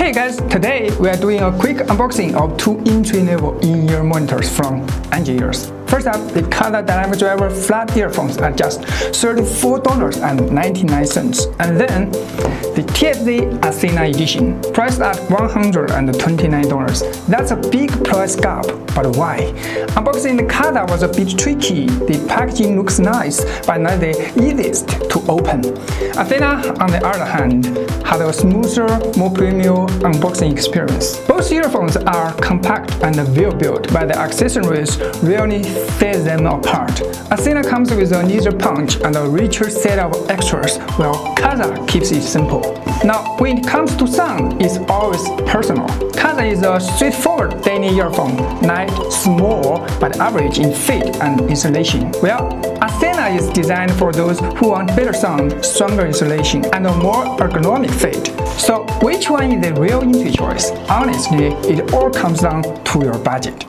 Hey guys, today we are doing a quick unboxing of two entry-level in-ear monitors from Angelears. First up, the KAZA dynamic driver flat earphones are just $34.99, and then the TFZ Athena edition, priced at $129. That's a big price gap, but why? Unboxing the KAZA was a bit tricky. The packaging looks nice, but not the easiest to open. Athena, on the other hand, had a smoother, more premium unboxing experience. Both earphones are compact and well built, but the accessories really set them apart. Athena comes with a laser punch and a richer set of extras, while KAZA keeps it simple. Now, when it comes to sound, it's always personal. KAZA is a straightforward daily earphone, light, small, but average in fit and insulation. Well, Athena is designed for those who want better sound, stronger insulation, and a more ergonomic fit. So, which one is the real entry choice? Honestly, it all comes down to your budget.